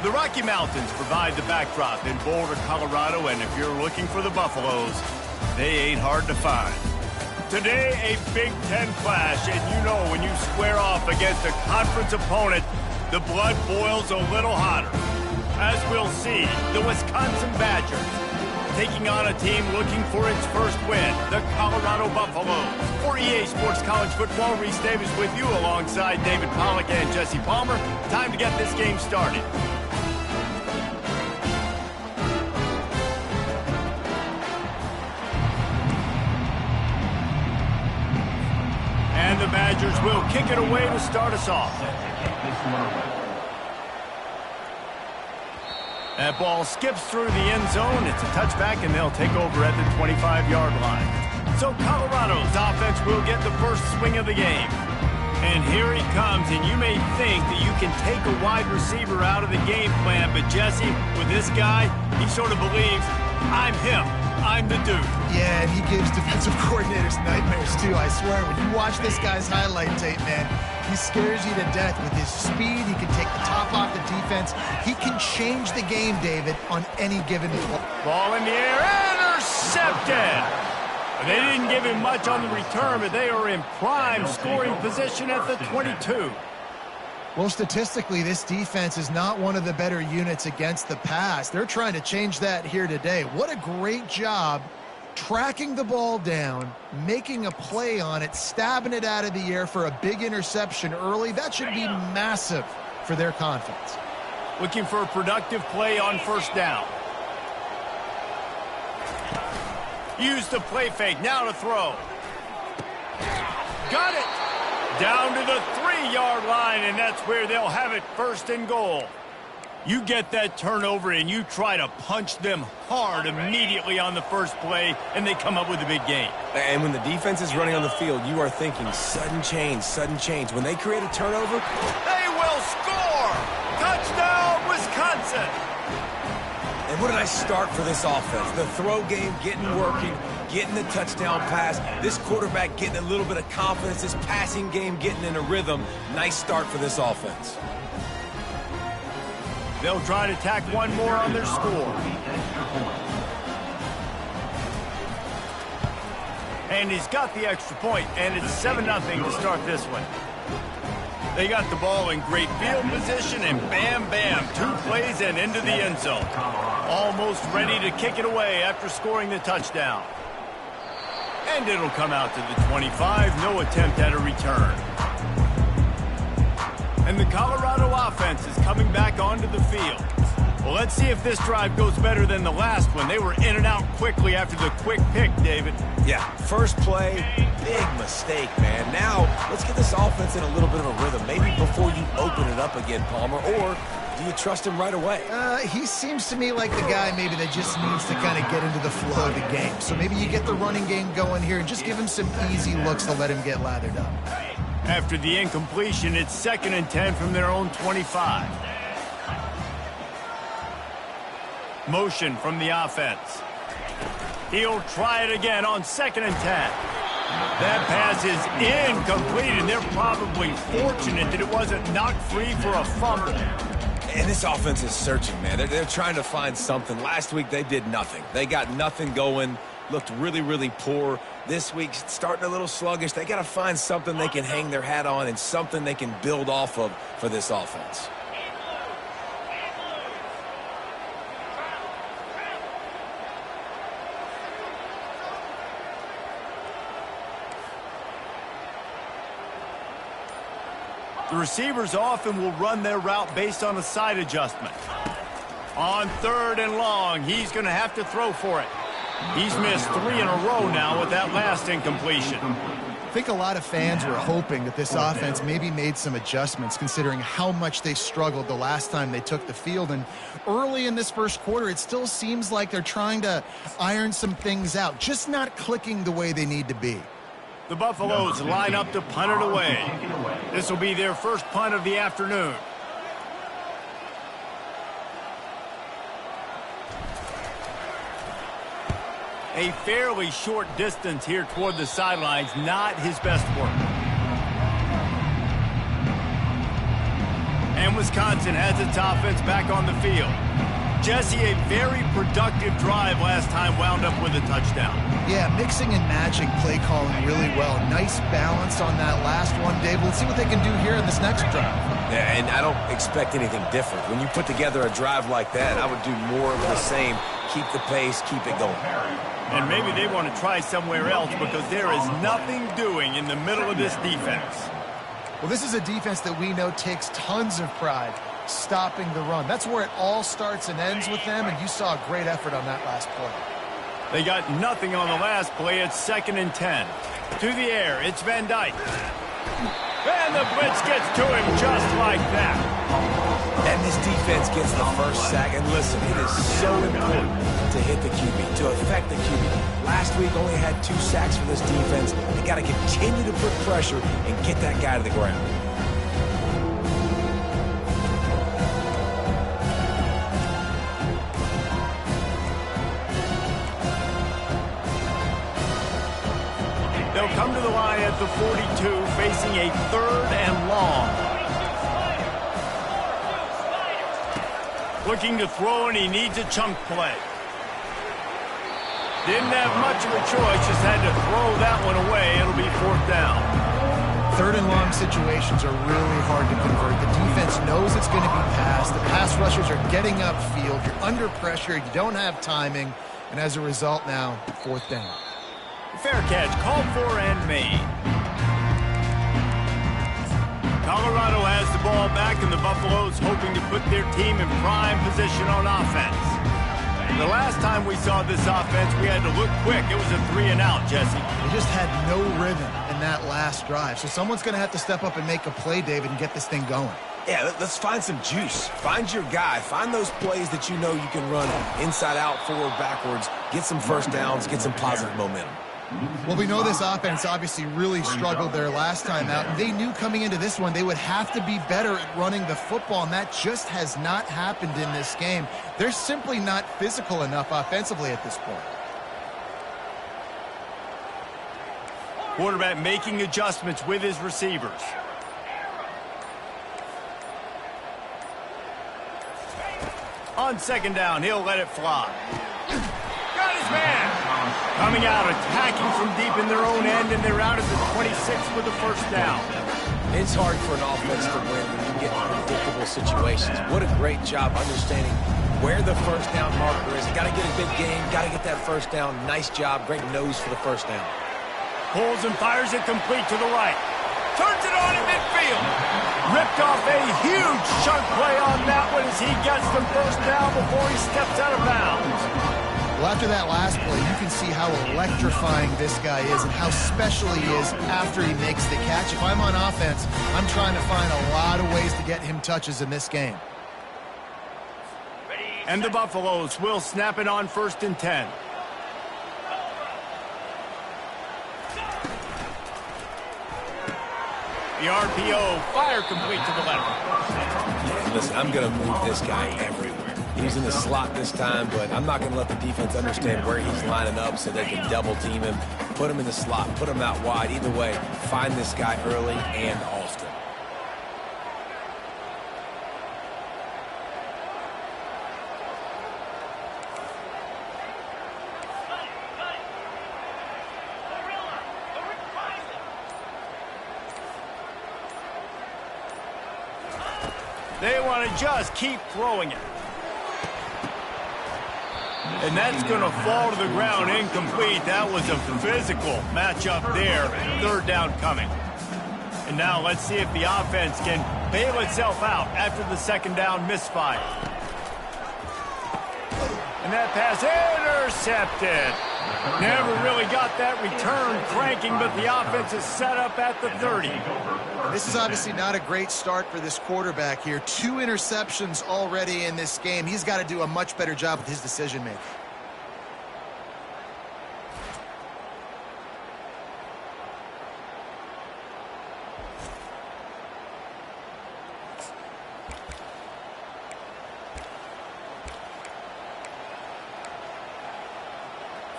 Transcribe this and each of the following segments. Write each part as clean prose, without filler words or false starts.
The Rocky Mountains provide the backdrop in Boulder, Colorado, and if you're looking for the Buffaloes, they ain't hard to find. Today, a Big Ten clash, and you know when you square off against a conference opponent, the blood boils a little hotter. As we'll see, the Wisconsin Badgers taking on a team looking for its first win, the Colorado Buffaloes. For EA Sports College Football, Reese Davis with you alongside David Pollack and Jesse Palmer. Time to get this game started. And the Badgers will kick it away to start us off. That ball skips through the end zone. It's a touchback, and they'll take over at the 25-yard line. So Colorado's offense will get the first swing of the game. And here he comes, and you may think that you can take a wide receiver out of the game plan, but Jesse, with this guy, he sort of believes, I'm him. I'm the dude. Yeah, and he gives defensive coordinators nightmares, too. I swear, when you watch this guy's highlight tape, man, he scares you to death with his speed. He can take the top off the defense. He can change the game, David, on any given play. Ball in the air, intercepted. They didn't give him much on the return, but they are in prime scoring position at the 22. Well, statistically, this defense is not one of the better units against the pass. They're trying to change that here today. What a great job tracking the ball down, making a play on it, stabbing it out of the air for a big interception early. That should be massive for their confidence. Looking for a productive play on first down. Use the play fake, now to throw. Got it! Down to the 3-yard line, and that's where they'll have it first and goal. You get that turnover, and you try to punch them hard immediately on the first play, and they come up with a big gain. And when the defense is running on the field, you are thinking sudden change, sudden change. When they create a turnover, they will score! Touchdown, Wisconsin! And what did I start for this offense? The throw game getting working, getting the touchdown pass. This quarterback getting a little bit of confidence. This passing game getting in a rhythm. Nice start for this offense. They'll try to tack one more on their score. And he's got the extra point, and it's 7-0 to start this one. They got the ball in great field position, and bam, bam, 2 plays and into the end zone. Almost ready to kick it away after scoring the touchdown. And it'll come out to the 25, no attempt at a return. And the Colorado offense is coming back onto the field. Well, let's see if this drive goes better than the last one. They were in and out quickly after the quick pick, David. Yeah, first play, big mistake, man. Now, let's get this offense in a little bit of a rhythm. Maybe before you open it up again, Palmer, or do you trust him right away? He seems to me like the guy maybe that just needs to kind of get into the flow of the game. So maybe you get the running game going here and just give him some easy looks to let him get lathered up. After the incompletion, it's 2nd and 10 from their own 25. Motion from the offense. He'll try it again on 2nd and 10. That pass is incomplete, and they're probably fortunate that it wasn't knocked free for a fumble. And this offense is searching, man. They're trying to find something. Last week, they did nothing. They got nothing going, looked really, really poor. This week, starting a little sluggish. They got to find something they can hang their hat on and something they can build off of for this offense. The receivers often will run their route based on a side adjustment. On 3rd and long, he's going to have to throw for it. He's missed 3 in a row now with that last incompletion. I think a lot of fans were hoping that this offense maybe made some adjustments considering how much they struggled the last time they took the field. And early in this first quarter, it still seems like they're trying to iron some things out, just not clicking the way they need to be. The Buffaloes line up to punt it away. This will be their first punt of the afternoon. A fairly short distance here toward the sidelines, not his best work. And And Wisconsin has its offense back on the field. Jesse, a very productive drive last time wound up with a touchdown. Yeah, mixing and matching play calling really well. Nice balance on that last one, Dave. Let's see what they can do here in this next drive. Yeah, and I don't expect anything different. When you put together a drive like that, I would do more of the same. Keep the pace, keep it going. And maybe they want to try somewhere else because there is nothing doing in the middle of this defense. Well, this is a defense that we know takes tons of pride stopping the run. That's where it all starts and ends with them, and you saw a great effort on that last play. They got nothing on the last play. It's 2nd and 10. To the air, it's Van Dyke. And the blitz gets to him just like that. And this defense gets the first sack. And listen, it is so important to hit the QB, to affect the QB. Last week only had 2 sacks for this defense. They got to continue to put pressure and get that guy to the ground. They'll come to the line at the 42, facing a 3rd and long. Looking to throw, and he needs a chunk play. Didn't have much of a choice, just had to throw that one away. It'll be 4th down. 3rd and long situations are really hard to convert. The defense knows it's going to be passed. The pass rushers are getting upfield. You're under pressure. You don't have timing. And as a result now, 4th down. Fair catch, called for and made. Colorado has the ball back, and the Buffaloes hoping to put their team in prime position on offense. The last time we saw this offense, we had to look quick. It was a 3-and-out, Jesse. They just had no rhythm in that last drive. So someone's going to have to step up and make a play, David, and get this thing going. Yeah, let's find some juice. Find your guy. Find those plays that you know you can run inside out, forward, backwards. Get some first downs, get some positive momentum. Well, we know this offense obviously really struggled their last time out. And they knew coming into this one they would have to be better at running the football, and that just has not happened in this game. They're simply not physical enough offensively at this point. Quarterback making adjustments with his receivers. On 2nd down, he'll let it fly. Got his man. Coming out, attacking from deep in their own end, and they're out at the 26 for the 1st down. It's hard for an offense to win when you get in predictable situations. What a great job understanding where the 1st down marker is. Got to get a big game, got to get that 1st down. Nice job, great nose for the 1st down. Pulls and fires it complete to the right. Turns it on in midfield. Ripped off a huge chunk play on that one as he gets the 1st down before he steps out of bounds. Well, after that last play, you can see how electrifying this guy is and how special he is after he makes the catch. If I'm on offense, I'm trying to find a lot of ways to get him touches in this game. And the Buffaloes will snap it on 1st and 10. The RPO, fire complete to the left. Listen, I'm going to move this guy everywhere. He's in the slot this time, but I'm not going to let the defense understand where he's lining up so they can double team him, put him in the slot, put him out wide. Either way, find this guy early and often. They want to just keep throwing it. And that's going to fall to the ground incomplete. That was a physical matchup there. 3rd down coming. And now let's see if the offense can bail itself out after the 2nd down misfire. And that pass intercepted. Never really got that return cranking, but the offense is set up at the 30. This is obviously not a great start for this quarterback here. 2 interceptions already in this game. He's got to do a much better job with his decision-making.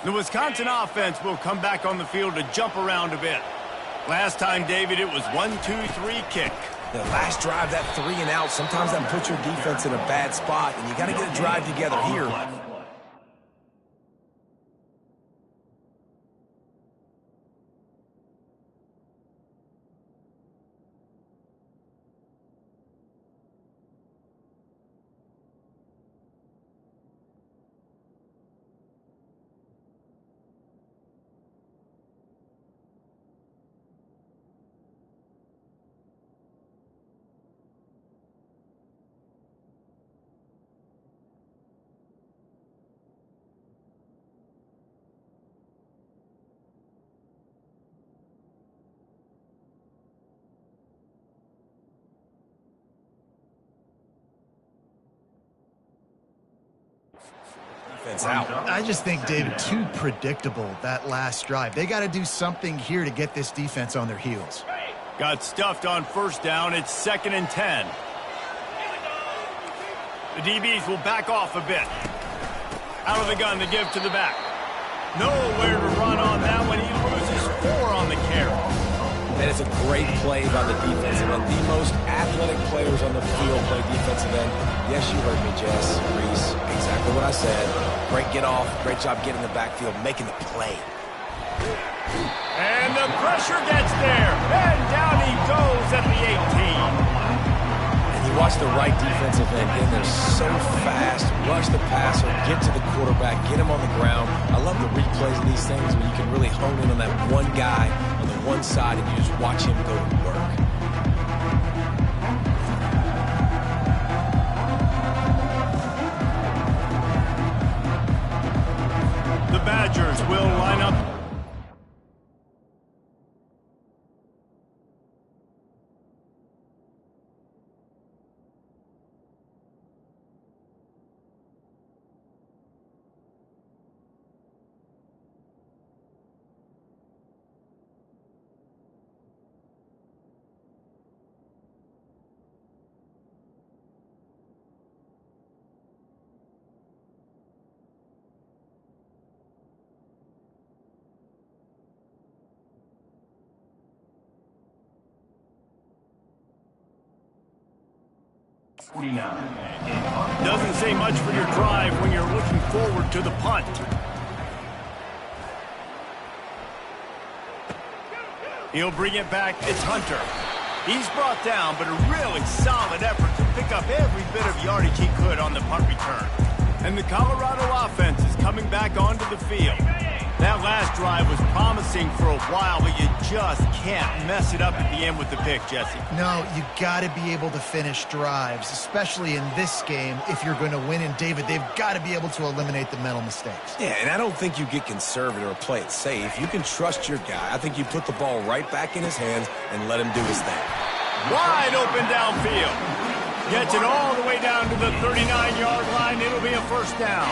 The Wisconsin offense will come back on the field to jump around a bit. Last time, David, it was 1-2-3 kick. The last drive, that 3 and out, sometimes that puts your defense in a bad spot, and you got to get a drive together here. Out. I just think, David, too predictable that last drive. They got to do something here to get this defense on their heels. Got stuffed on first down. It's 2nd and 10. The DBs will back off a bit. Out of the gun to give to the back. Nowhere to run on that one. He loses 4 on the carry. That is a great play by the defensive end. The most athletic players on the field play defensive end. Yes, you heard me, Jess, Reese. Exactly what I said. Great get off. Great job getting the backfield, making the play. And the pressure gets there. And down he goes at the 18. And you watch the right defensive end in there so fast. Rush the passer, get to the quarterback, get him on the ground. I love the replays of these things when you can really hone in on that one guy on the one side and you just watch him go to work. The Badgers will line up. Doesn't say much for your drive when you're looking forward to the punt. He'll bring it back. It's Hunter. He's brought down, but a really solid effort to pick up every bit of yardage he could on the punt return. And the Colorado offense is coming back onto the field. That last drive was promising for a while, but you just can't mess it up at the end with the pick, Jesse. No, you got to be able to finish drives, especially in this game. If you're going to win, and David, they've got to be able to eliminate the mental mistakes. Yeah, and I don't think you get conservative or play it safe. You can trust your guy. I think you put the ball right back in his hands and let him do his thing. Wide open downfield. Gets it all the way down to the 39-yard line. It'll be a first down.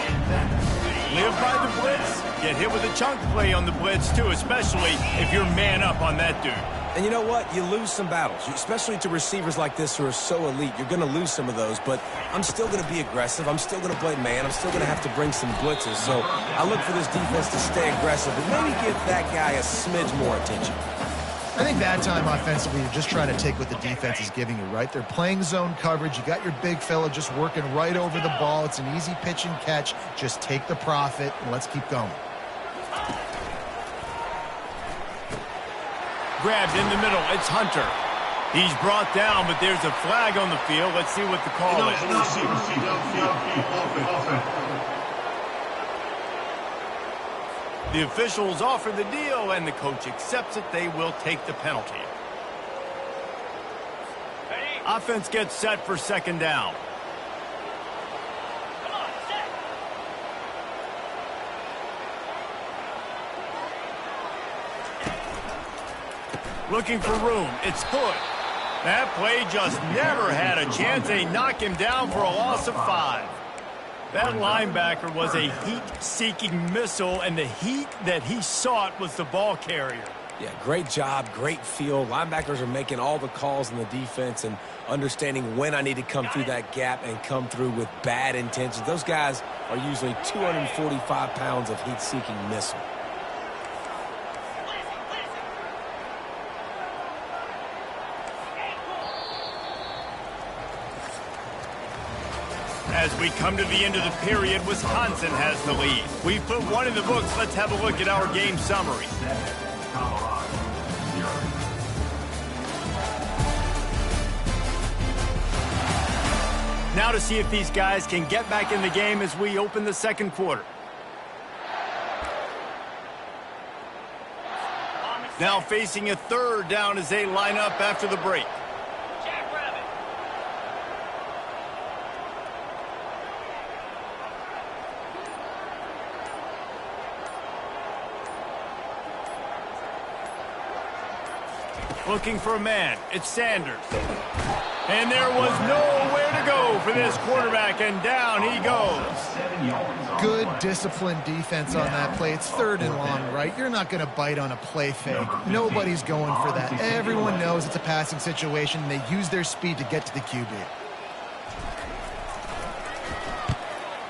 Live by the blitz. Get hit with a chunk play on the blitz, too, especially if you're man up on that dude. And you know what? You lose some battles, especially to receivers like this who are so elite. You're going to lose some of those, but I'm still going to be aggressive. I'm still going to play man. I'm still going to have to bring some blitzes. So I look for this defense to stay aggressive and maybe give that guy a smidge more attention. I think that time offensively, you're just trying to take what the defense is giving you, right? They're playing zone coverage. You got your big fella just working right over the ball. It's an easy pitch and catch. Just take the profit, and let's keep going. Grabbed in the middle. It's Hunter. He's brought down, but there's a flag on the field. Let's see what the call is. The officials offer the deal, and the coach accepts it. They will take the penalty. Offense gets set for second down. Looking for room. It's Hood. That play just never had a chance. They knock him down for a loss of 5. That linebacker was a heat-seeking missile, and the heat that he sought was the ball carrier. Yeah, great job, great feel. Linebackers are making all the calls in the defense and understanding when I need to come through that gap and come through with bad intentions. Those guys are usually 245 pounds of heat-seeking missile. As we come to the end of the period, Wisconsin has the lead. We've put one in the books. Let's have a look at our game summary. Now to see if these guys can get back in the game as we open the second quarter. Now facing a third down as they line up after the break. Looking for a man. It's Sanders. And there was nowhere to go for this quarterback, and down he goes. Good disciplined defense on that play. It's third and long, right? You're not going to bite on a play fake. Nobody's going for that. Everyone knows it's a passing situation, and they use their speed to get to the QB.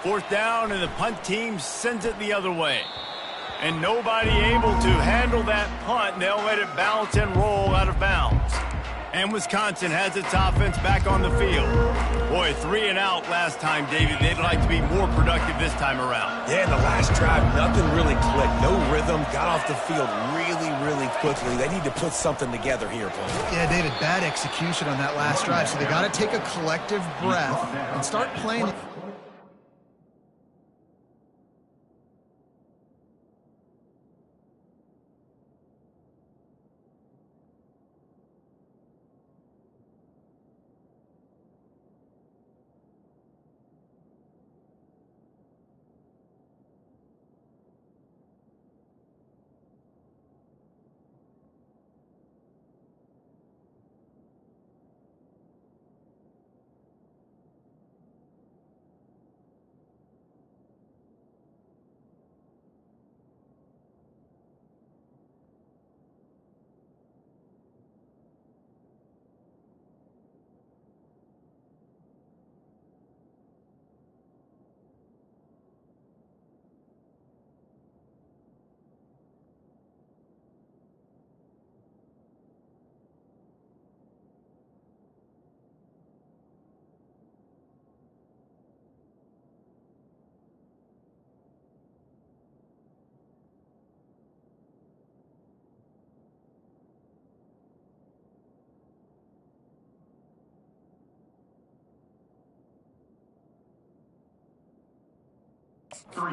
Fourth down, and the punt team sends it the other way. And nobody able to handle that punt. They'll let it bounce and roll out of bounds. And Wisconsin has its offense back on the field. Boy, 3 and out last time, David. They'd like to be more productive this time around. Yeah, in the last drive, nothing really clicked. No rhythm. Got off the field really, really quickly. They need to put something together here, Paul. Yeah, David, bad execution on that last drive. So they got to take a collective breath and start playing.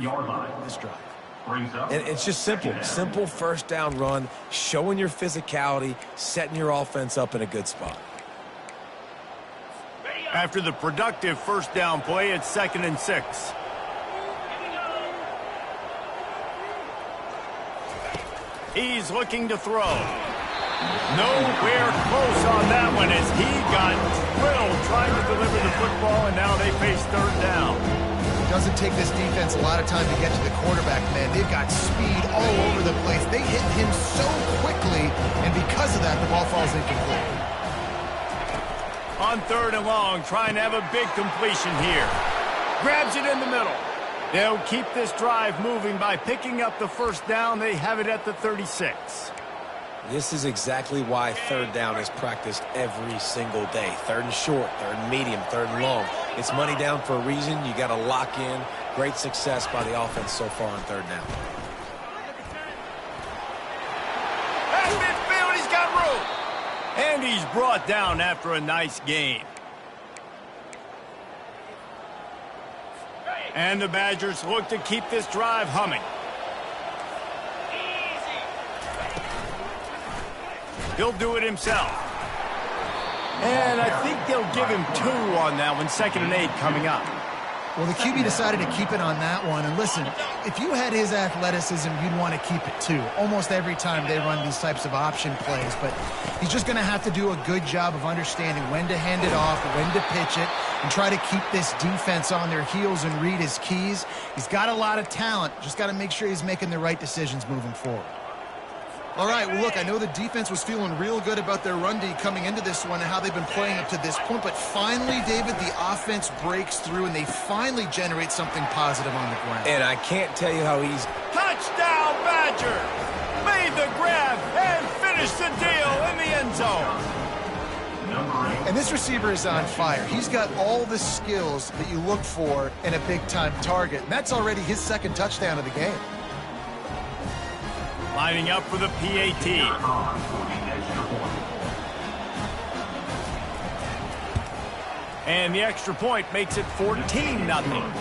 Yard line. This drive. And it's just simple. Simple first down run, showing your physicality, setting your offense up in a good spot. After the productive first down play, it's 2nd and 6. He's looking to throw. Nowhere close on that one as he got drilled trying to deliver the football, and now they face third down. It doesn't take this defense a lot of time to get to the quarterback, man. They've got speed all over the place. They hit him so quickly, and because of that, the ball falls incomplete. On 3rd and long, trying to have a big completion here. Grabs it in the middle. They'll keep this drive moving by picking up the first down. They have it at the 36. This is exactly why third down is practiced every single day. 3rd and short, 3rd and medium, 3rd and long. It's money down for a reason. You got to lock in. Great success by the offense so far on 3rd down. At midfield, he's got room. And he's brought down after a nice gain. And the Badgers look to keep this drive humming. He'll do it himself. And I think they'll give him 2 on that one. 2nd and 8 coming up. Well, the QB decided to keep it on that one. And listen, if you had his athleticism, you'd want to keep it too. Almost every time they run these types of option plays. But he's just going to have to do a good job of understanding when to hand it off, when to pitch it, and try to keep this defense on their heels and read his keys. He's got a lot of talent. Just got to make sure he's making the right decisions moving forward. All right, well, look, I know the defense was feeling real good about their run D coming into this one and how they've been playing up to this point, but finally, David, the offense breaks through and they finally generate something positive on the ground. And I can't tell you how easy. Touchdown, Badger! Made the grab and finished the deal in the end zone. Number 8. And this receiver is on fire. He's got all the skills that you look for in a big-time target. And that's already his second touchdown of the game. Lining up for the PAT. And the extra point makes it 14-0.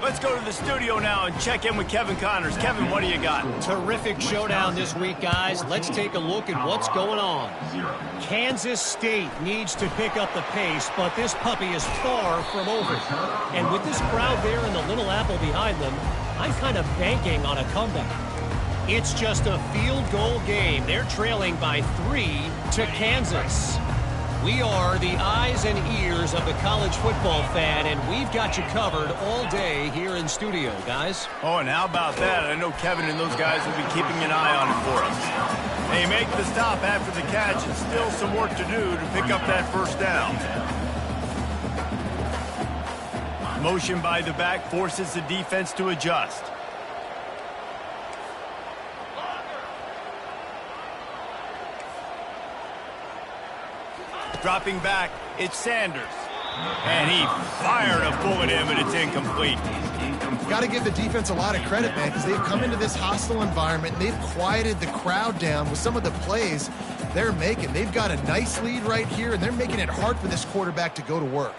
Let's go to the studio now and check in with Kevin Connors. Kevin, what do you got? Terrific showdown this week, guys. Let's take a look at what's going on. Kansas State needs to pick up the pace, but this puppy is far from over. And with this crowd there and the Little Apple behind them, I'm kind of banking on a comeback. It's just a field goal game. They're trailing by 3 to Kansas. We are the eyes and ears of the college football fan, and we've got you covered all day here in studio, guys. Oh, and how about that? I know Kevin and those guys will be keeping an eye on it for us. They make the stop after the catch, and still some work to do to pick up that first down. Motion by the back forces the defense to adjust. Dropping back, it's Sanders. And he fired a bullet in, but it's incomplete. Got to give the defense a lot of credit, man, because they've come into this hostile environment, and they've quieted the crowd down with some of the plays they're making. They've got a nice lead right here, and they're making it hard for this quarterback to go to work.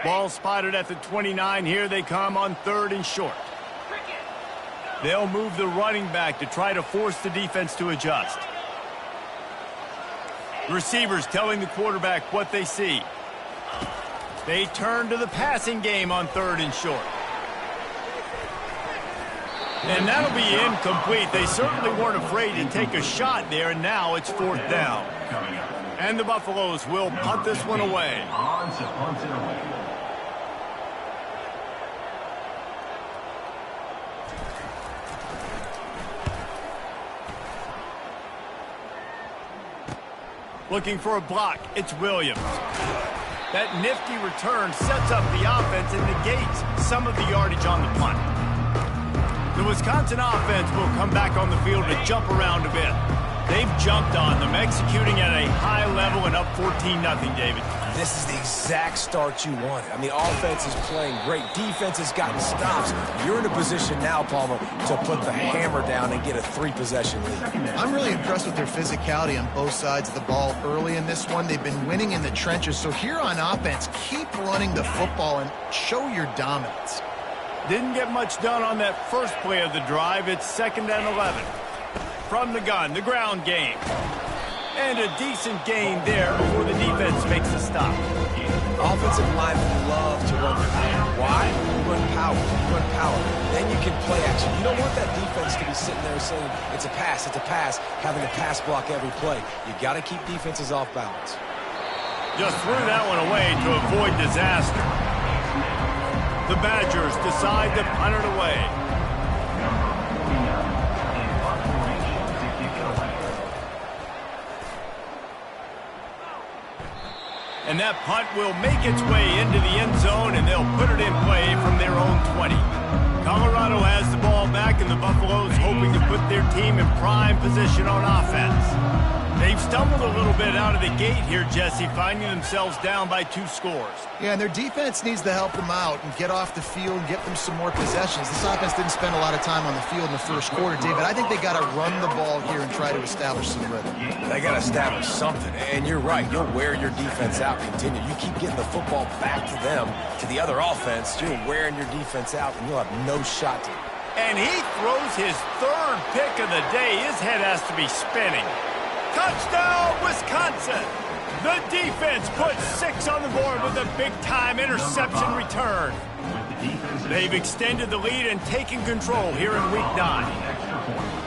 Ball spotted at the 29. Here they come on 3rd and short. They'll move the running back to try to force the defense to adjust. Receivers telling the quarterback what they see. They turn to the passing game on 3rd and short. And that'll be incomplete. They certainly weren't afraid to take a shot there, and now it's 4th down. And the Buffaloes will punt this one away. Looking for a block, it's Williams. That nifty return sets up the offense and negates some of the yardage on the punt. The Wisconsin offense will come back on the field to jump around a bit. They've jumped on them, executing at a high level and up 14-0, David. This is the exact start you wanted. I mean, offense is playing great. Defense has gotten stops. You're in a position now, Palmer, to put the hammer down and get a 3-possession lead. I'm really impressed with their physicality on both sides of the ball early in this one. They've been winning in the trenches. So here on offense, keep running the football and show your dominance. Didn't get much done on that first play of the drive. It's 2nd and 11. From the gun, the ground game. And a decent gain there before the defense makes a stop. Offensive linemen love to run power. Why? You run power. You run power. Then you can play action. You don't want that defense to be sitting there saying, it's a pass, having to pass block every play. You got to keep defenses off balance. Just threw that one away to avoid disaster. The Badgers decide to punt it away. And that punt will make its way into the end zone, and they'll put it in play from their own 20. Colorado has the ball back, and the Buffaloes hoping to put their team in prime position on offense. They've stumbled a little bit out of the gate here, Jesse, finding themselves down by 2 scores. Yeah, and their defense needs to help them out and get off the field and get them some more possessions. This offense didn't spend a lot of time on the field in the first quarter, David. I think they got to run the ball here and try to establish some rhythm. They got to establish something, and you're right. You'll wear your defense out, continue. You keep getting the football back to them, to the other offense, you're wearing your defense out, and you'll have no shot to. And he throws his 3rd pick of the day. His head has to be spinning. Touchdown, Wisconsin! The defense puts 6 on the board with a big-time interception return. They've extended the lead and taken control here in Week 9.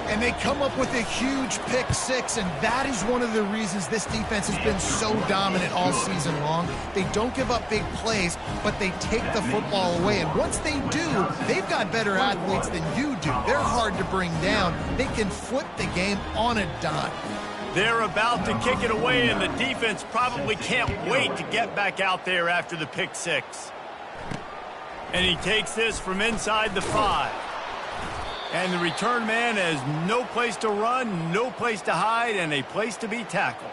And they come up with a huge pick 6, and that is one of the reasons this defense has been so dominant all season long. They don't give up big plays, but they take the football away. And once they do, they've got better athletes than you do. They're hard to bring down. They can flip the game on a dime. They're about to kick it away, and the defense probably can't wait to get back out there after the pick 6. And he takes this from inside the 5. And the return man has no place to run, no place to hide, and a place to be tackled.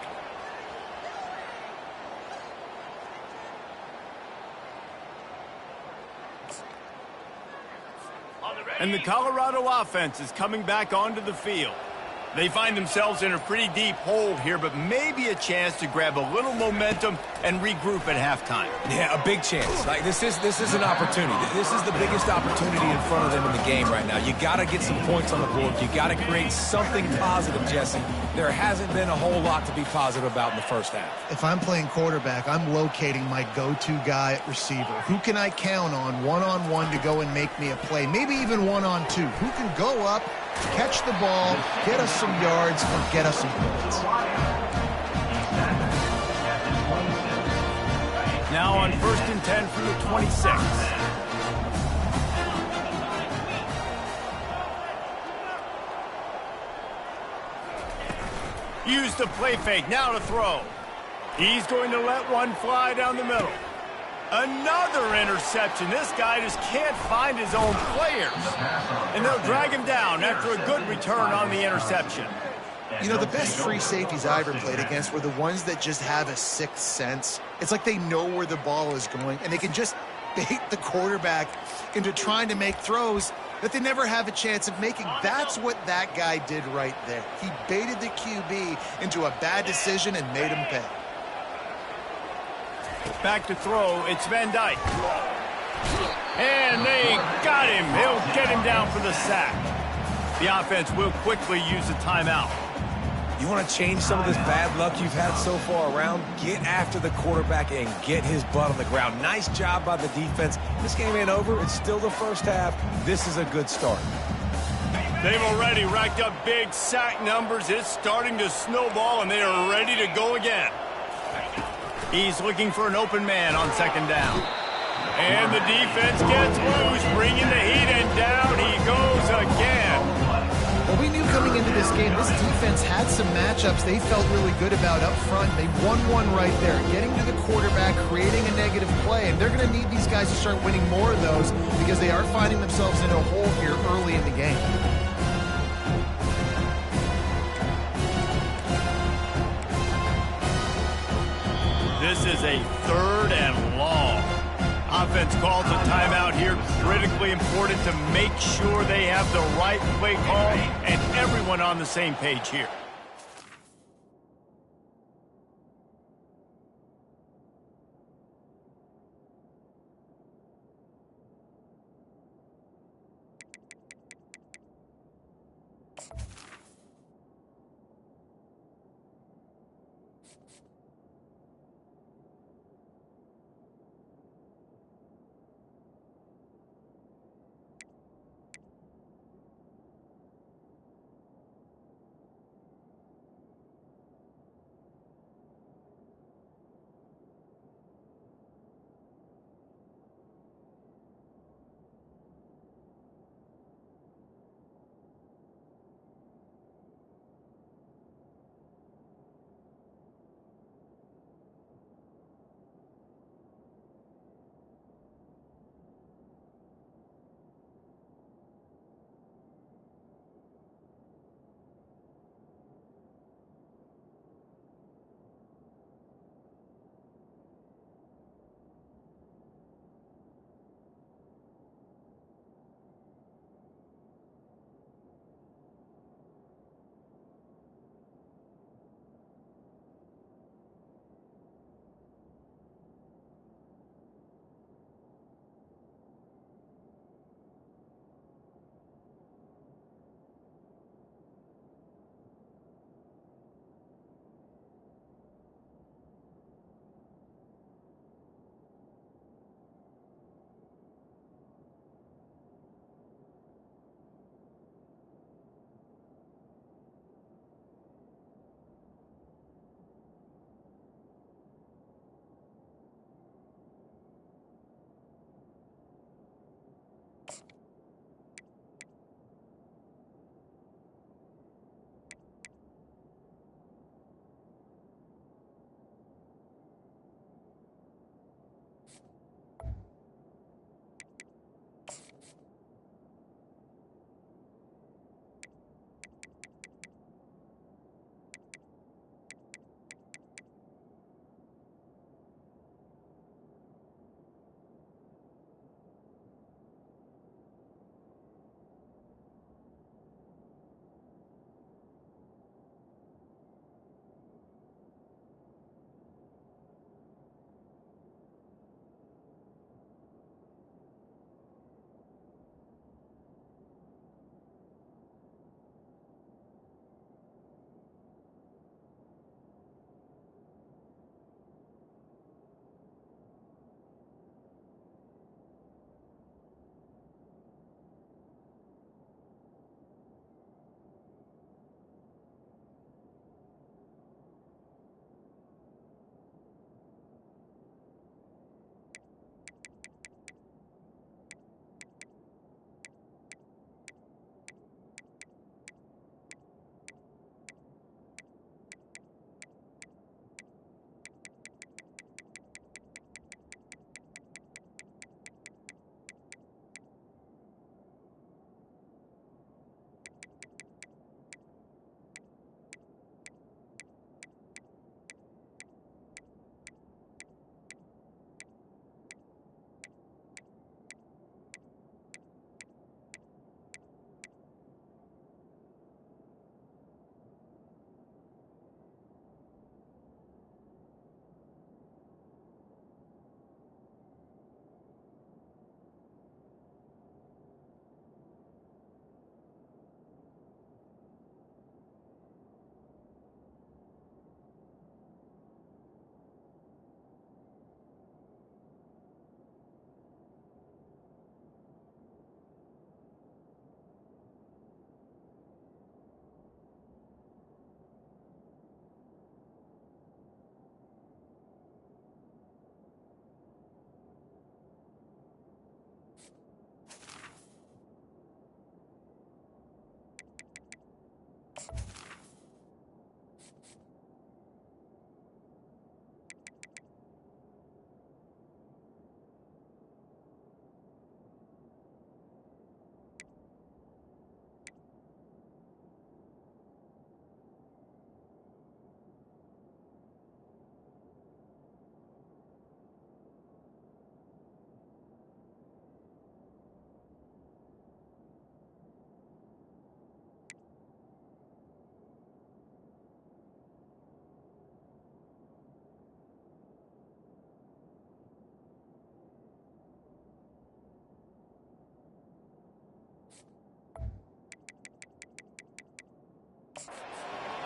And the Colorado offense is coming back onto the field. They find themselves in a pretty deep hole here, but maybe a chance to grab a little momentum and regroup at halftime. Yeah, a big chance. Like this is an opportunity. This is the biggest opportunity in front of them in the game right now. You got to get some points on the board. You got to create something positive, Jesse. There hasn't been a whole lot to be positive about in the first half. If I'm playing quarterback, I'm locating my go-to guy at receiver. Who can I count on one-on-one to go and make me a play? Maybe even one-on-two. Who can go up, catch the ball, get us some yards, or get us some points? Now on 1st and 10 from the 26. Use the play fake, now to throw. He's going to let one fly down the middle. Another interception. This guy just can't find his own players. And they'll drag him down after a good return on the interception. You know, the best free safeties I ever played against were the ones that just have a sixth sense. It's like they know where the ball is going, and they can just bait the quarterback into trying to make throws that they never have a chance of making. That's what that guy did right there. He baited the QB into a bad decision and made him pay. Back to throw, it's Van Dyke. And they got him. They'll get him down for the sack. The offense will quickly use a timeout. You want to change some of this bad luck you've had so far around? Get after the quarterback and get his butt on the ground. Nice job by the defense. This game ain't over. It's still the first half. This is a good start. They've already racked up big sack numbers. It's starting to snowball, and they are ready to go again. He's looking for an open man on 2nd down. And the defense gets loose, bringing the heat, and down he goes again. Well, we knew coming into this game, this defense had some matchups they felt really good about up front. They won one right there, getting to the quarterback, creating a negative play, and they're going to need these guys to start winning more of those because they are finding themselves in a hole here early in the game. This is a 3rd and long. Offense calls a timeout here. Critically important to make sure they have the right play call and everyone on the same page here.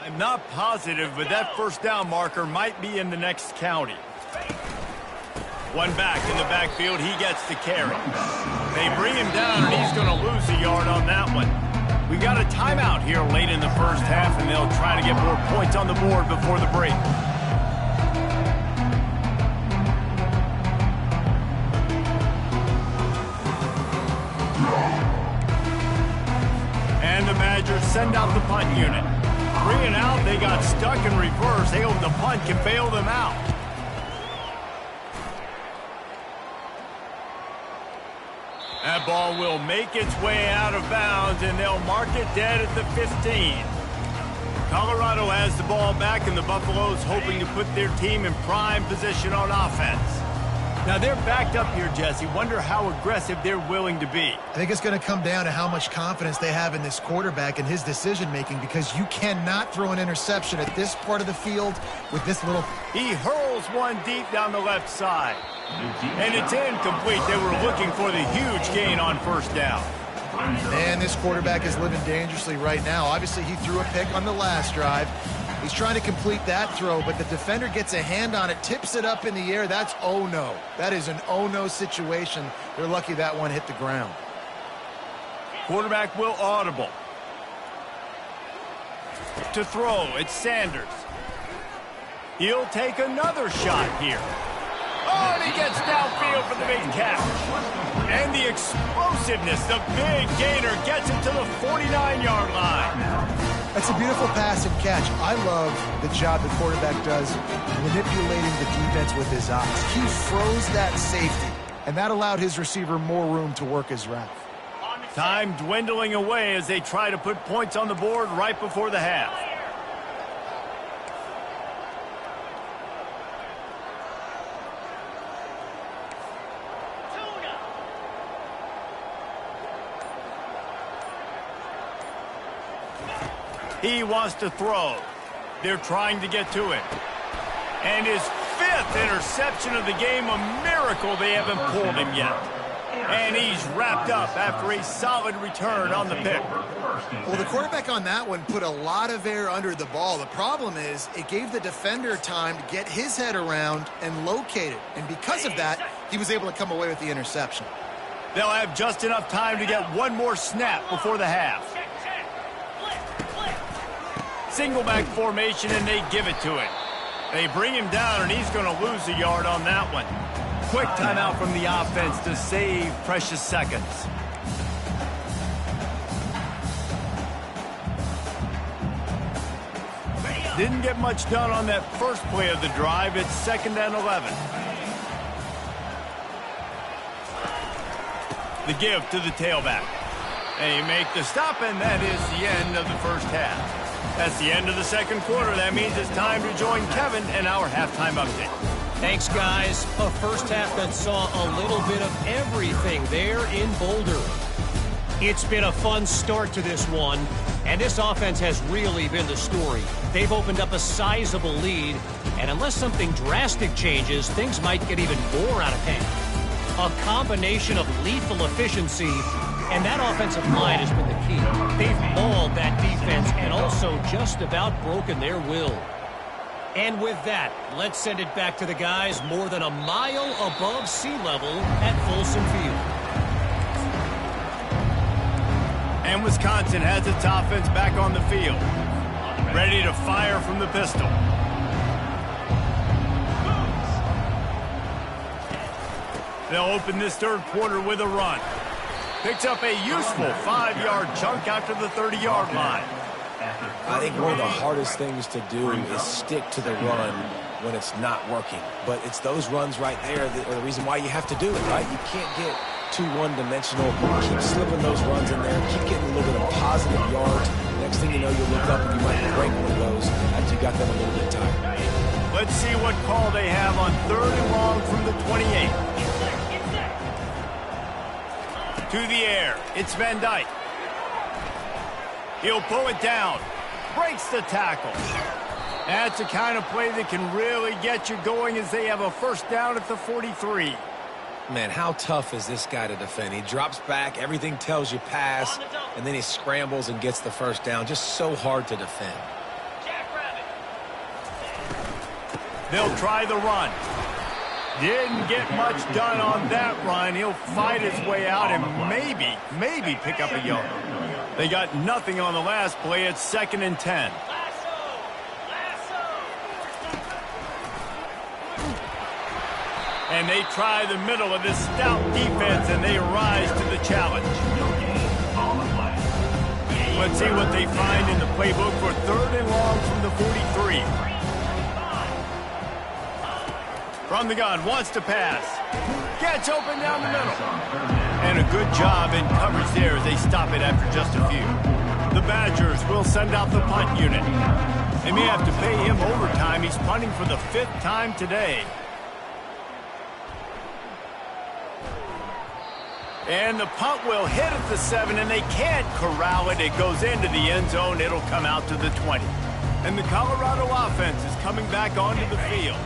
I'm not positive, but that first down marker might be in the next county. One back in the backfield, he gets the carry. They bring him down, and he's going to lose a yard on that one. We got a timeout here late in the first half, and they'll try to get more points on the board before the break. And the Badgers send out the punt unit. 3 and out, they got stuck in reverse. They hope the punt can bail them out. That ball will make its way out of bounds, and they'll mark it dead at the 15. Colorado has the ball back, and the Buffaloes hoping to put their team in prime position on offense. Now, they're backed up here, Jesse. Wonder how aggressive they're willing to be. I think it's going to come down to how much confidence they have in this quarterback and his decision-making, because you cannot throw an interception at this part of the field with this little... He hurls one deep down the left side. And it's incomplete. They were looking for the huge gain on first down. Man, this quarterback is living dangerously right now. Obviously, he threw a pick on the last drive. He's trying to complete that throw, but the defender gets a hand on it, tips it up in the air. That's oh-no. That is an oh-no situation. They're lucky that one hit the ground. Quarterback will audible. To throw, it's Sanders. He'll take another shot here. Oh, and he gets downfield for the big catch. And the explosiveness, the big gainer gets it to the 49-yard line. That's a beautiful pass and catch. I love the job the quarterback does manipulating the defense with his eyes. He froze that safety, and that allowed his receiver more room to work his route. Time dwindling away as they try to put points on the board right before the half. He wants to throw. They're trying to get to it. And his 5th interception of the game, a miracle they haven't pulled him yet. And he's wrapped up after a solid return on the pick. Well, the quarterback on that one put a lot of air under the ball. The problem is it gave the defender time to get his head around and locate it. And because of that, he was able to come away with the interception. They'll have just enough time to get one more snap before the half. Single back formation, and they give it to him. They bring him down, and he's going to lose a yard on that one. Quick timeout from the offense to save precious seconds. Didn't get much done on that first play of the drive. It's 2nd and 11. The give to the tailback. They make the stop, and that is the end of the first half. That's the end of the second quarter. That means it's time to join Kevin in our halftime update. Thanks, guys. A first half that saw a little bit of everything there in Boulder. It's been a fun start to this one, and this offense has really been the story. They've opened up a sizable lead, and unless something drastic changes, things might get even more out of hand. A combination of lethal efficiency, and that offensive line has been the key. They've mauled that defense and also just about broken their will. And with that, let's send it back to the guys more than a mile above sea level at Folsom Field. And Wisconsin has its offense back on the field, ready to fire from the pistol. They'll open this third quarter with a run. Picks up a useful 5-yard chunk after the 30-yard line. I think one of the hardest things to do is stick to the run when it's not working. But it's those runs right there that are the reason why you have to do it, right? You can't get too one-dimensional. Keep slipping those runs in there. Keep getting a little bit of positive yards. Next thing you know, you'll look up and you might break one of those after you got them a little bit tired. Let's see what call they have on 3rd and long from the 28. To the air, it's Van Dyke. He'll pull it down, breaks the tackle. That's the kind of play that can really get you going as they have a first down at the 43. Man, how tough is this guy to defend? He drops back, everything tells you pass, and then he scrambles and gets the first down. Just so hard to defend. They'll try the run. Didn't get much done on that run. He'll fight his way out and maybe pick up a yard. They got nothing on the last play. It's 2nd and 10. And they try the middle of this stout defense, and they rise to the challenge. Let's see what they find in the playbook for 3rd and long from the 43. From the gun, wants to pass. Gets open down the middle. And a good job in coverage there as they stop it after just a few. The Badgers will send out the punt unit. They may have to pay him overtime. He's punting for the 5th time today. And the punt will hit at the 7, and they can't corral it. It goes into the end zone. It'll come out to the 20. And the Colorado offense is coming back onto the field.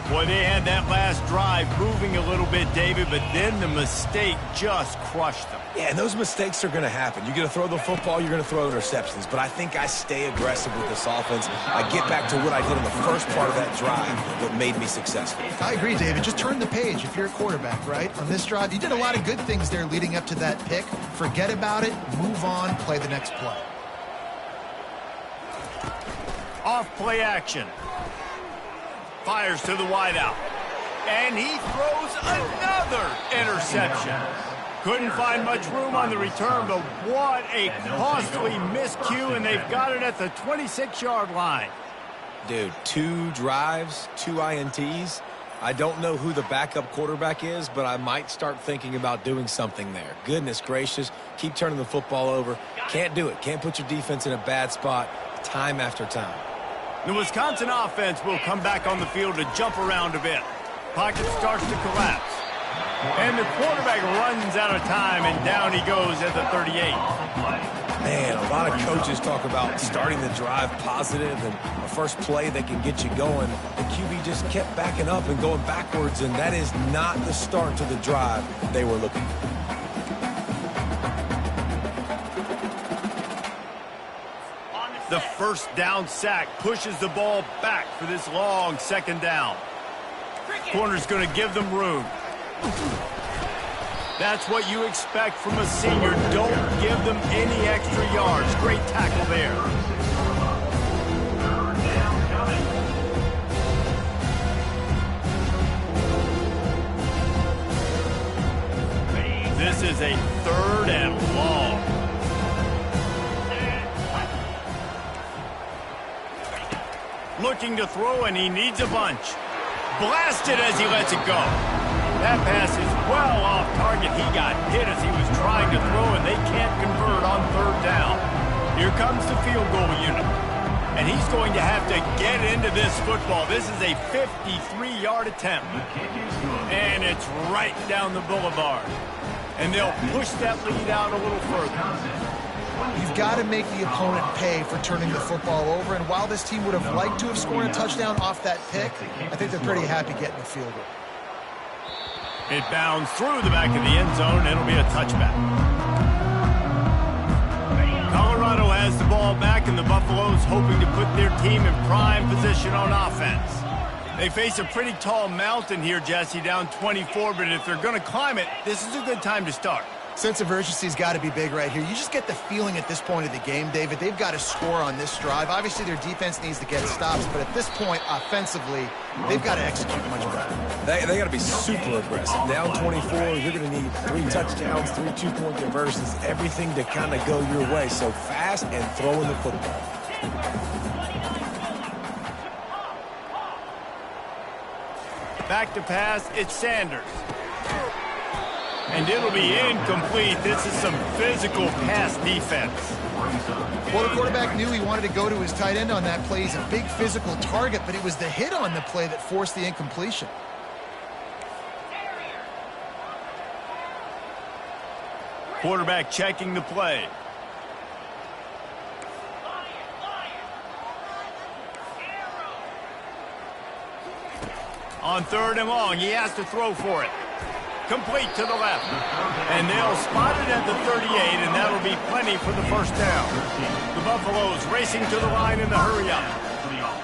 Boy, they had that last drive moving a little bit, David, but then the mistake just crushed them. Yeah, and those mistakes are going to happen. You're going to throw the football, you're going to throw interceptions. But I think I stay aggressive with this offense. I get back to what I did in the first part of that drive that made me successful. I agree, David. Just turn the page if you're a quarterback, right? On this drive, you did a lot of good things there leading up to that pick. Forget about it, move on, play the next play. Off play action. Fires to the wideout. And he throws another interception. Couldn't find much room on the return, but what a costly miscue, and they've got it at the 26-yard line. Dude, 2 drives, 2 INTs. I don't know who the backup quarterback is, but I might start thinking about doing something there. Goodness gracious, keep turning the football over. Can't do it. Can't put your defense in a bad spot time after time. The Wisconsin offense will come back on the field to jump around a bit. Pocket starts to collapse. And the quarterback runs out of time, and down he goes at the 38. Man, a lot of coaches talk about starting the drive positive and a first play that can get you going. The QB just kept backing up and going backwards, and that is not the start to the drive they were looking for. The first down sack pushes the ball back for this long 2nd down. Corner's going to give them room. That's what you expect from a senior. Don't give them any extra yards. Great tackle there. This is a 3rd and long. Looking to throw, and he needs a bunch. Blasted as he lets it go. That pass is well off target. He got hit as he was trying to throw, and they can't convert on 3rd down. Here comes the field goal unit. And he's going to have to get into this football. This is a 53-yard attempt. And it's right down the boulevard. And they'll push that lead out a little further. You've got to make the opponent pay for turning the football over, and while this team would have liked to have scored a touchdown off that pick, I think they're pretty happy getting the field goal. It bounds through the back of the end zone. It'll be a touchback. Colorado has the ball back, and the Buffaloes hoping to put their team in prime position on offense. They face a pretty tall mountain here, Jesse, down 24, but if they're going to climb it, this is a good time to start. Sense of urgency's got to be big right here. You just get the feeling at this point of the game, David, they've got to score on this drive. Obviously, their defense needs to get stops, but at this point, offensively, they've got to execute much better. They got to be super aggressive. Down 24, you're going to need 3 touchdowns, 3 two-point conversions, everything to kind of go your way. So fast and throwing the football. Back to pass, it's Sanders. And it'll be incomplete. This is some physical pass defense. Well, the quarterback knew he wanted to go to his tight end on that play. He's a big physical target, but it was the hit on the play that forced the incompletion. Quarterback checking the play. On 3rd and long, he has to throw for it. Complete to the left. And they'll spot it at the 38, and that'll be plenty for the first down. The Buffaloes racing to the line in the hurry up.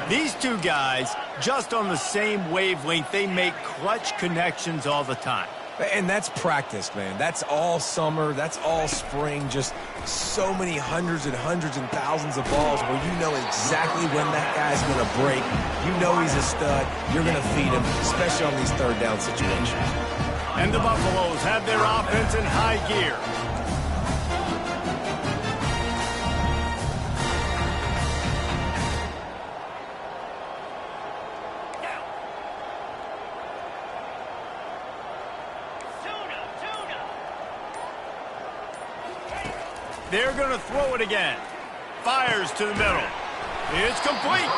These two guys, just on the same wavelength, they make clutch connections all the time. And that's practice, man. That's all summer. That's all spring. Just so many hundreds and thousands of balls where you know exactly when that guy's going to break. You know he's a stud. You're going to feed him, especially on these third down situations. And the Buffaloes have their offense in high gear. They're going to throw it again. Fires to the middle. It's complete.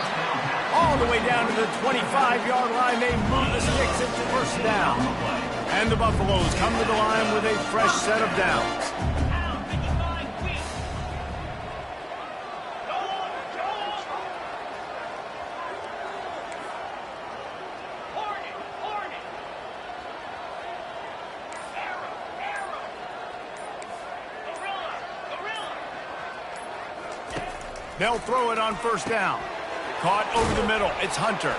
All the way down to the 25-yard line. They move the sticks into first down. And the Buffaloes come to the line with a fresh set of downs. They'll throw it on first down. Caught over the middle. It's Hunter.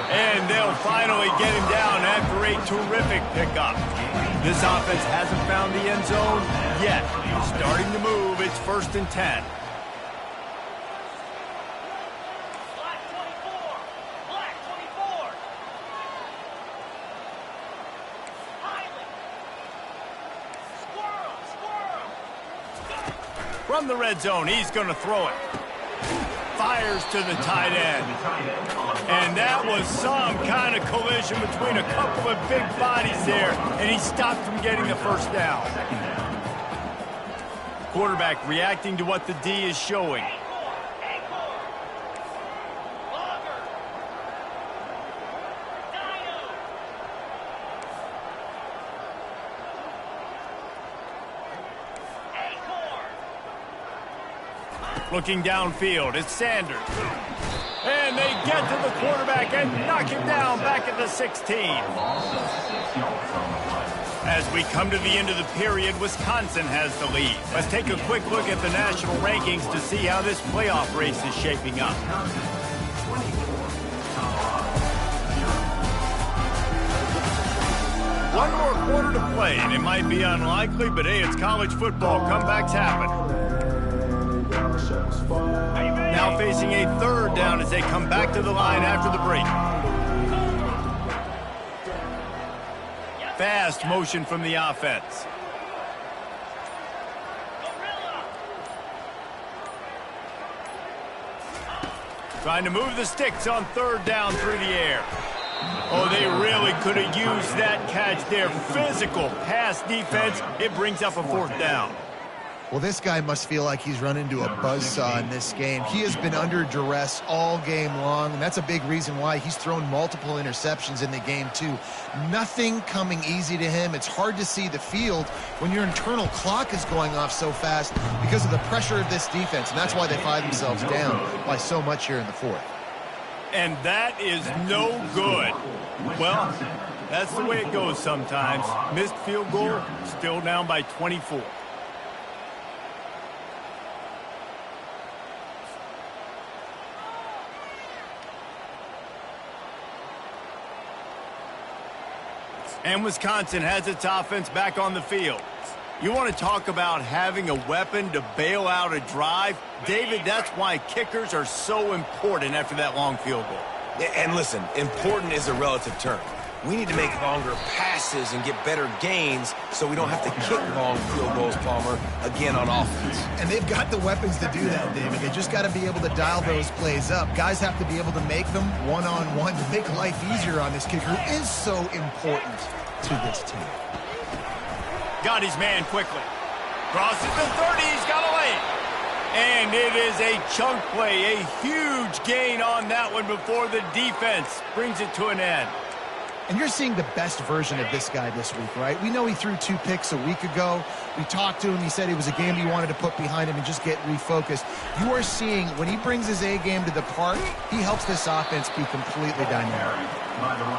And they'll finally get him down after a terrific pickup. This offense hasn't found the end zone yet. Starting to move. It's 1st and 10. From the red zone, he's going to throw it. Fires to the tight end. And that was some kind of collision between a couple of big bodies there, and he stopped from getting the first down. Quarterback reacting to what the D is showing. Looking downfield, it's Sanders. And they get to the quarterback and knock him down back at the 16. As we come to the end of the period, Wisconsin has the lead. Let's take a quick look at the national rankings to see how this playoff race is shaping up. One more quarter to play, and it might be unlikely, but hey, it's college football. Comebacks happen. Now facing a third down as they come back to the line after the break. Fast motion from the offense. Trying to move the sticks on third down through the air. Oh, they really could have used that catch there. Physical pass defense. It brings up a 4th down. Well, this guy must feel like he's run into a buzzsaw in this game. He has been under duress all game long, and that's a big reason why he's thrown multiple interceptions in the game, too. Nothing coming easy to him. It's hard to see the field when your internal clock is going off so fast because of the pressure of this defense, and that's why they find themselves down by so much here in the 4th. And that is no good. Well, that's the way it goes sometimes. Missed field goal, still down by 24. And Wisconsin has its offense back on the field. You want to talk about having a weapon to bail out a drive? David, that's why kickers are so important after that long field goal. And listen, important is a relative term. We need to make longer passes and get better gains so we don't have to kick long field goals, Palmer, again on offense. And they've got the weapons to do that, David. They just got to be able to dial those plays up. Guys have to be able to make them one-on-one to make life easier on this kicker, who is so important to this team. Got his man quickly. Crosses the 30, he's got a lane. And it is a chunk play, a huge gain on that one before the defense brings it to an end. And you're seeing the best version of this guy this week, right? We know he threw 2 picks a week ago. We talked to him. He said it was a game he wanted to put behind him and just get refocused. You are seeing when he brings his A game to the park, he helps this offense be completely dynamic.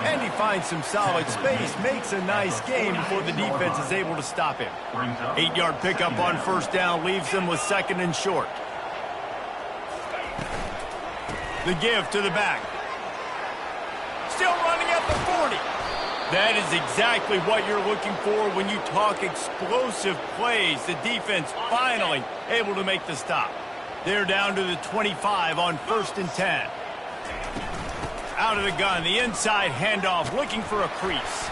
And he finds some solid space, makes a nice game before the defense is able to stop him. 8-yard pickup on first down leaves them with 2nd and short. The give to the back. Still running at the 40. That is exactly what you're looking for when you talk explosive plays. The defense finally able to make the stop. They're down to the 25 on 1st and 10. Out of the gun, the inside handoff, looking for a crease.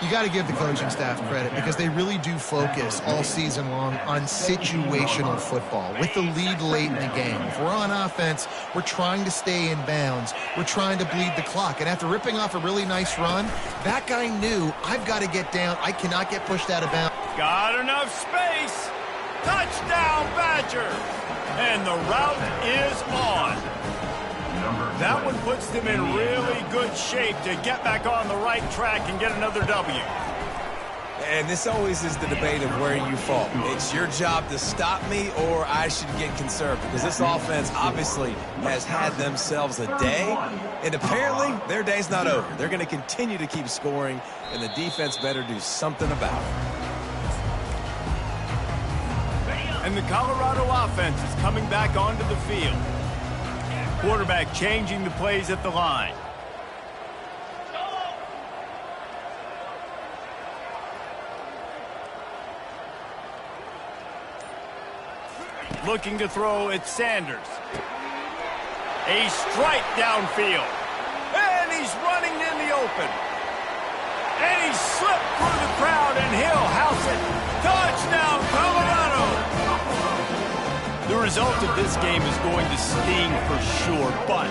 You got to give the coaching staff credit because they really do focus all season long on situational football with the lead late in the game. If we're on offense, we're trying to stay in bounds. We're trying to bleed the clock. And after ripping off a really nice run, that guy knew, I've got to get down. I cannot get pushed out of bounds. Got enough space. Touchdown, Badger. And the route is on. That one puts them in really good shape to get back on the right track and get another W. And this always is the debate of where you fall. It's your job to stop me or I should get conserved because this offense obviously has had themselves a day, and apparently their day's not over. They're going to continue to keep scoring, and the defense better do something about it. And the Colorado offense is coming back onto the field. Quarterback changing the plays at the line. Looking to throw, it's Sanders. A strike downfield. And he's running in the open. And he slipped through the crowd, and he'll house it. Touchdown, Colorado! The result of this game is going to sting for sure, but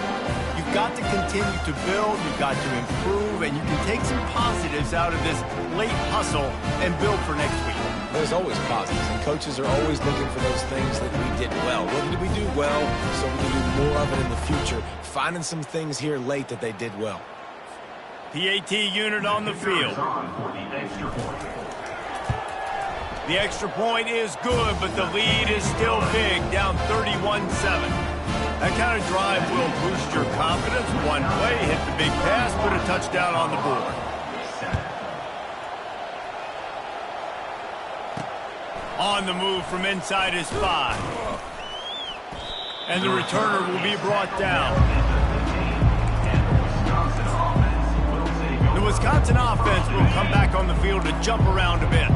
you've got to continue to build, you've got to improve, and you can take some positives out of this late hustle and build for next week. There's always positives, and coaches are always looking for those things that we did well. What did we do well so we can do more of it in the future? Finding some things here late that they did well. PAT unit on the field. The extra point is good, but the lead is still big, down 31-7. That kind of drive will boost your confidence. One play, hit the big pass, put a touchdown on the board. On the move from inside his 5. And the returner will be brought down. The Wisconsin offense will come back on the field to jump around a bit.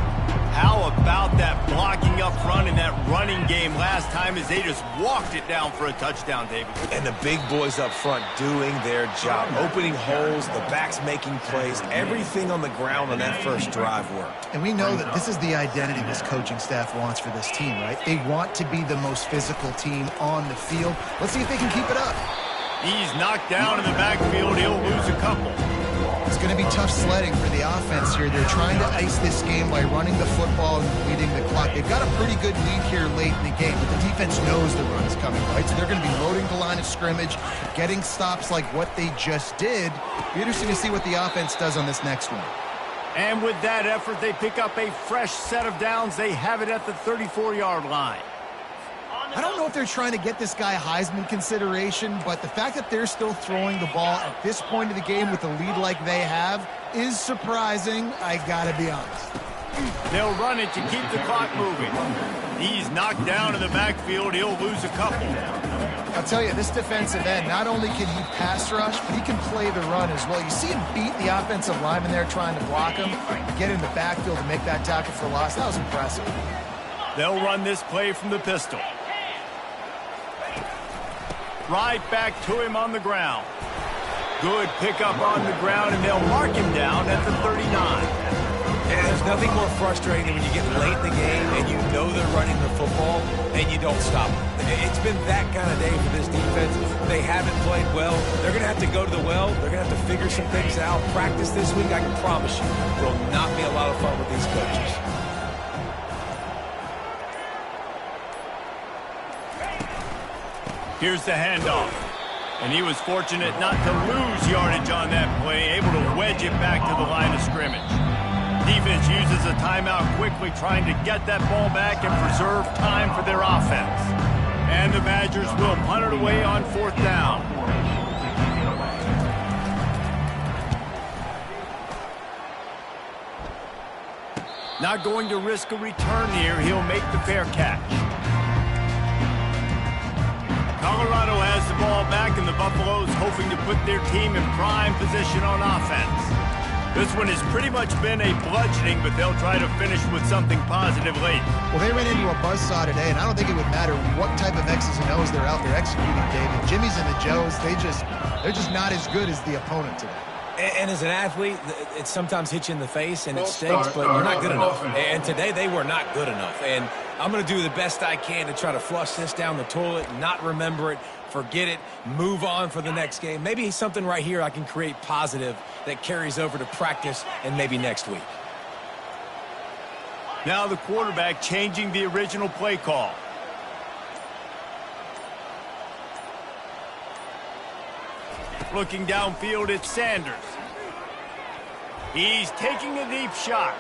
How about that blocking up front in that running game last time as they just walked it down for a touchdown, David? And the big boys up front doing their job, opening holes, the backs making plays, everything on the ground on that first drive worked. And we know that this is the identity this coaching staff wants for this team, right? They want to be the most physical team on the field. Let's see if they can keep it up. He's knocked down in the backfield. He'll lose a couple. It's going to be tough sledding for the offense here. They're trying to ice this game by running the football and leading the clock. They've got a pretty good lead here late in the game, but the defense knows the run is coming, right? So they're going to be loading the line of scrimmage, getting stops like what they just did. It'll be interesting to see what the offense does on this next one. And with that effort, they pick up a fresh set of downs. They have it at the 34-yard line. I don't know if they're trying to get this guy Heisman consideration, but the fact that they're still throwing the ball at this point of the game with a lead like they have is surprising, I gotta be honest. They'll run it to keep the clock moving. He's knocked down in the backfield. He'll lose a couple. I'll tell you, this defensive end, not only can he pass rush, but he can play the run as well. You see him beat the offensive lineman there trying to block him, get in the backfield to make that tackle for loss. That was impressive. They'll run this play from the pistol. Right back to him on the ground. Good pickup on the ground, and they'll mark him down at the 39. And there's nothing more frustrating when you get late in the game and you know they're running the football and you don't stop them. It's been that kind of day for this defense. They haven't played well. They're going to have to go to the well. They're going to have to figure some things out. Practice this week, I can promise you, will not be a lot of fun with these coaches. Here's the handoff. And he was fortunate not to lose yardage on that play, able to wedge it back to the line of scrimmage. Defense uses a timeout quickly, trying to get that ball back and preserve time for their offense. And the Badgers will punt it away on 4th down. Not going to risk a return here. He'll make the fair catch. Colorado has the ball back, and the Buffaloes hoping to put their team in prime position on offense. This one has pretty much been a bludgeoning, but they'll try to finish with something positive late. Well, they ran into a buzzsaw today, and I don't think it would matter what type of X's and O's they're out there executing, David. Jimmy's and the Joes, they're just not as good as the opponent today. And as an athlete, it sometimes hits you in the face and it stinks, but you're not good enough. And today they were not good enough. And I'm going to do the best I can to try to flush this down the toilet, not remember it, forget it, move on for the next game. Maybe something right here I can create positive that carries over to practice and maybe next week. Now the quarterback changing the original play call. Looking downfield, it's Sanders. He's taking a deep shot.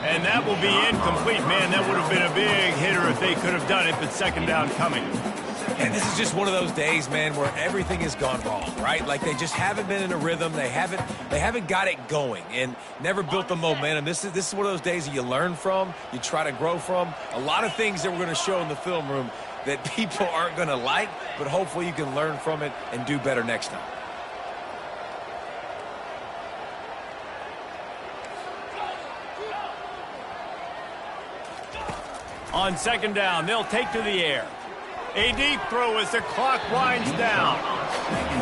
And that will be incomplete. Man, that would have been a big hitter if they could have done it, but second down coming. And this is just one of those days, man, where everything has gone wrong, right? Like they just haven't been in a rhythm. They haven't got it going and never built the momentum. This is one of those days that you learn from, you try to grow from. A lot of things that we're going to show in the film room that people aren't going to like, but hopefully you can learn from it and do better next time. On second down, they'll take to the air. A deep throw as the clock winds down.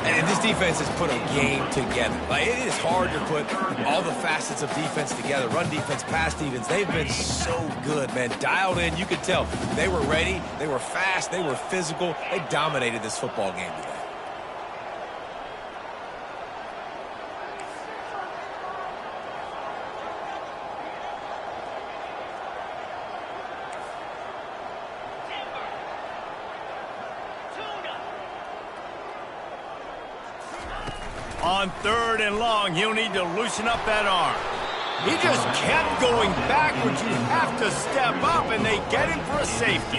And this defense has put a game together. Like, it is hard to put all the facets of defense together. Run defense, pass defense. They've been so good, man. Dialed in. You could tell they were ready. They were fast. They were physical. They dominated this football game today. On third and long, he'll need to loosen up that arm. He just kept going backwards. You have to step up, and they get him for a safety.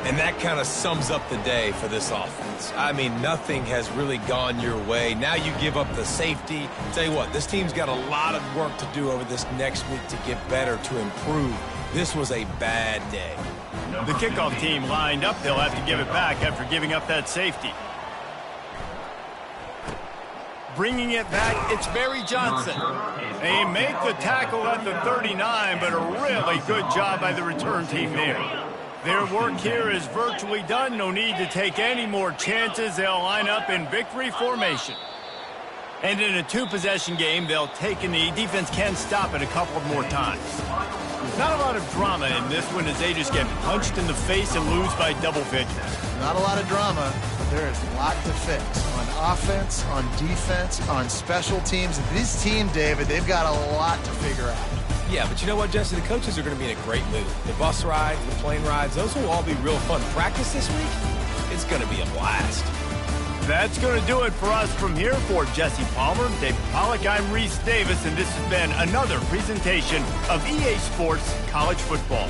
And that kind of sums up the day for this offense. I mean, nothing has really gone your way. Now you give up the safety. Tell you what, this team's got a lot of work to do over this next week to get better, to improve. This was a bad day. The kickoff team lined up. They'll have to give it back after giving up that safety. Bringing it back, it's Barry Johnson. They make the tackle at the 39, but a really good job by the return team there. Their work here is virtually done. No need to take any more chances. They'll line up in victory formation. And in a two-possession game, they'll take a knee. Defense can stop it a couple of more times. Not a lot of drama in this one as they just get punched in the face and lose by double digits. Not a lot of drama, but there is a lot to fix on offense, on defense, on special teams. This team, David, they've got a lot to figure out. Yeah, but you know what, Jesse? The coaches are going to be in a great mood. The bus rides, the plane rides, those will all be real fun. Practice this week, it's going to be a blast. That's going to do it for us from here. For Jesse Palmer, David Pollack, I'm Reese Davis, and this has been another presentation of EA Sports College Football.